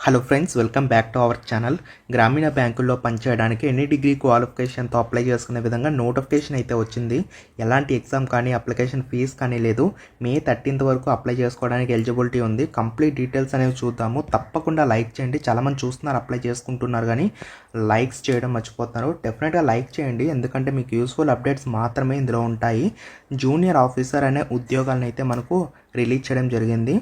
Hello friends, welcome back to our channel. గ్రామీణ బ్యాంకుల్లో పనిచేయడానికి ఎనీ డిగ్రీ క్వాలిఫికేషన్తో అప్లై చేసుకునే విధంగా నోటిఫికేషన్ అయితే వచ్చింది. ఎలాంటి ఎగ్జామ్ కానీ అప్లికేషన్ ఫీజు కానీ లేదు. మే 13th వరకు అప్లై చేసుకోవడానికి ఎలిజిబిలిటీ ఉంది. కంప్లీట్ డీటెయిల్స్ అనేవి చూద్దాము. తప్పకుండా లైక్ చేయండి. చాలామంది చూస్తున్నారు, అప్లై చేసుకుంటున్నారు, కానీ లైక్స్ చేయడం మర్చిపోతున్నారు. డెఫినెట్గా లైక్ చేయండి, ఎందుకంటే మీకు యూస్ఫుల్ అప్డేట్స్ మాత్రమే ఇందులో ఉంటాయి. జూనియర్ ఆఫీసర్ అనే ఉద్యోగాలను అయితే మనకు రిలీజ్ చేయడం జరిగింది.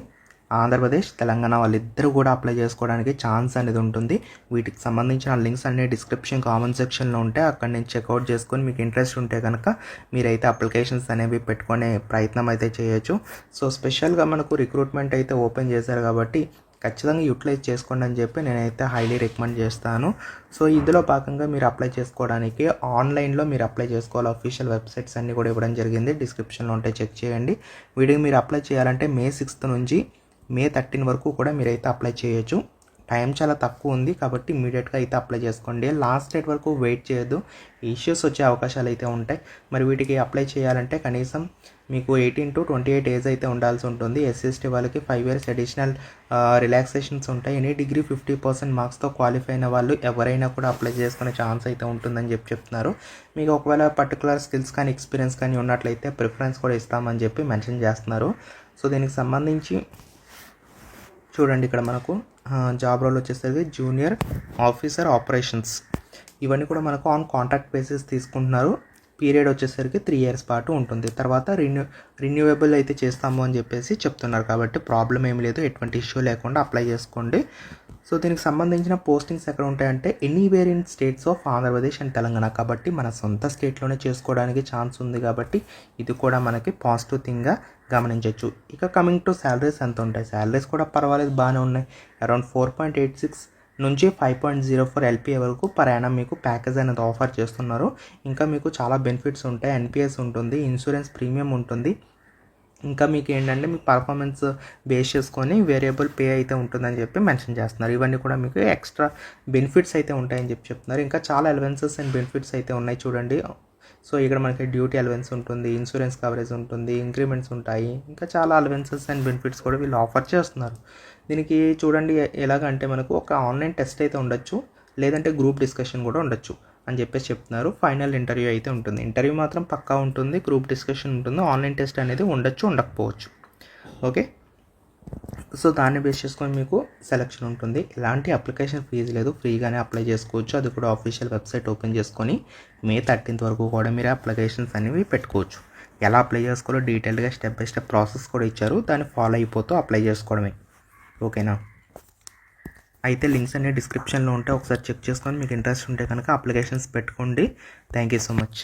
ఆంధ్రప్రదేశ్, తెలంగాణ వాళ్ళిద్దరూ కూడా అప్లై చేసుకోవడానికి ఛాన్స్ అనేది ఉంటుంది. వీటికి సంబంధించిన లింక్స్ అన్ని డిస్క్రిప్షన్ కామెంట్ సెక్షన్లో ఉంటాయి. అక్కడి నుంచి చెక్అవుట్ చేసుకొని మీకు ఇంట్రెస్ట్ ఉంటే కనుక మీరైతే అప్లికేషన్స్ అనేవి పెట్టుకునే ప్రయత్నం అయితే చేయొచ్చు. సో స్పెషల్గా మనకు రిక్రూట్మెంట్ అయితే ఓపెన్ చేశారు కాబట్టి ఖచ్చితంగా యూటిలైజ్ చేసుకోండి అని చెప్పి నేనైతే హైలీ రికమెండ్ చేస్తాను. సో ఇందులో భాగంగా మీరు అప్లై చేసుకోవడానికి ఆన్లైన్లో మీరు అప్లై చేసుకోవాలి. అఫీషియల్ వెబ్సైట్స్ అన్నీ కూడా ఇవ్వడం జరిగింది, డిస్క్రిప్షన్లో ఉంటే చెక్ చేయండి. వీటికి మీరు అప్లై చేయాలంటే May 6th నుంచి May 13 వరకు కూడా మీరైతే అప్లై చేయొచ్చు. టైం చాలా తక్కువ ఉంది కాబట్టి ఇమీడియట్గా అయితే అప్లై చేసుకోండి. లాస్ట్ డేట్ వరకు వెయిట్ చేయొద్దు, ఇష్యూస్ వచ్చే అవకాశాలు అయితే ఉంటాయి. మరి వీటికి అప్లై చేయాలంటే కనీసం మీకు 18 to 28 ఏజ్ అయితే ఉండాల్సి ఉంటుంది. SC/ST వాళ్ళకి 5 years అడిషనల్ రిలాక్సేషన్స్ ఉంటాయి. ఎనీ డిగ్రీ 50% మార్క్స్తో క్వాలిఫై అయిన వాళ్ళు ఎవరైనా కూడా అప్లై చేసుకునే ఛాన్స్ అయితే ఉంటుందని చెప్తున్నారు. మీకు ఒకవేళ పర్టికులర్ స్కిల్స్ కానీ ఎక్స్పీరియన్స్ కానీ ఉన్నట్లయితే ప్రిఫరెన్స్ కూడా ఇస్తామని చెప్పి మెన్షన్ చేస్తున్నారు. సో దీనికి సంబంధించి చూడండి, ఇక్కడ మనకు జాబ్ రోల్ వచ్చేసరికి జూనియర్ ఆఫీసర్ ఆపరేషన్స్. ఇవన్నీ కూడా మనకు ఆన్ కాంట్రాక్ట్ బేసిస్ తీసుకుంటున్నారు. పీరియడ్ వచ్చేసరికి 3 years పాటు ఉంటుంది. తర్వాత రిన్యూవబుల్ అయితే చేస్తాము అని చెప్పేసి చెప్తున్నారు. కాబట్టి ప్రాబ్లం ఏమి లేదు, ఎటువంటి ఇష్యూ లేకుండా అప్లై చేసుకోండి. సో దీనికి సంబంధించిన పోస్టింగ్స్ ఎక్కడ ఉంటాయంటే anywhere in states of Andhra Pradesh and Telangana. కాబట్టి మన సొంత స్టేట్లోనే చేసుకోవడానికి ఛాన్స్ ఉంది కాబట్టి ఇది కూడా మనకి పాజిటివ్ థింగ్గా గమనించవచ్చు. ఇక కమింగ్ టు శాలరీస్ ఎంత ఉంటాయి? శాలరీస్ కూడా పర్వాలేదు, బాగానే ఉన్నాయి. అరౌండ్ 4.86 నుంచి 5.04 LPA వరకు పర్ యానం మీకు ప్యాకేజ్ అనేది ఆఫర్ చేస్తున్నారు. ఇంకా మీకు చాలా బెనిఫిట్స్ ఉంటాయి. NPS ఉంటుంది, ఇన్సూరెన్స్ ప్రీమియం ఉంటుంది. ఇంకా మీకు ఏంటంటే మీ పర్ఫార్మెన్స్ బేస్ చేసుకొని వేరియబుల్ పే అయితే ఉంటుందని చెప్పి మెన్షన్ చేస్తున్నారు. ఇవన్నీ కూడా మీకు ఎక్స్ట్రా బెనిఫిట్స్ అయితే ఉంటాయని చెప్పి చెప్తున్నారు. ఇంకా చాలా అలవెన్సెస్ అండ్ బెనిఫిట్స్ అయితే ఉన్నాయి చూడండి. సో ఇక్కడ మనకి డ్యూటీ అలవెన్స్ ఉంటుంది, ఇన్సూరెన్స్ కవరేజ్ ఉంటుంది, ఇంక్రిమెంట్స్ ఉంటాయి, ఇంకా చాలా అలవెన్సెస్ అండ్ బెనిఫిట్స్ కూడా వీళ్ళు ఆఫర్ చేస్తున్నారు. దీనికి చూడండి ఎలాగంటే మనకు ఒక ఆన్లైన్ టెస్ట్ అయితే ఉండొచ్చు, లేదంటే గ్రూప్ డిస్కషన్ కూడా ఉండొచ్చు అని చెప్పేసి చెప్తున్నారు. ఫైనల్ ఇంటర్వ్యూ అయితే ఉంటుంది. ఇంటర్వ్యూ మాత్రం పక్కా ఉంటుంది, గ్రూప్ డిస్కషన్ ఉంటుంది, ఆన్లైన్ టెస్ట్ అనేది ఉండొచ్చు, ఉండకపోవచ్చు. ఓకే, సో దాన్ని బేస్ చేసుకొని మీకు సెలెక్షన్ ఉంటుంది. ఎలాంటి అప్లికేషన్ ఫీజు లేదు, ఫ్రీగానే అప్లై చేసుకోవచ్చు. అది కూడా ఆఫీషియల్ వెబ్సైట్ ఓపెన్ చేసుకొని May 13th వరకు కూడా మీరు అప్లికేషన్స్ అనేవి పెట్టుకోవచ్చు. ఎలా అప్లై చేసుకోవాలో డీటెయిల్గా స్టెప్ బై స్టెప్ ప్రాసెస్ కూడా ఇచ్చారు, దాన్ని ఫాలో అయిపోతూ అప్లై చేసుకోవడమే. ఓకేనా? అయితే లింక్స్ అన్ని డిస్క్రిప్షన్లో ఉంటే ఒకసారి చెక్ చేసుకొని మీకు ఇంట్రెస్ట్ ఉంటే కనుక అప్లికేషన్స్ పెట్టుకోండి. Thank you so much.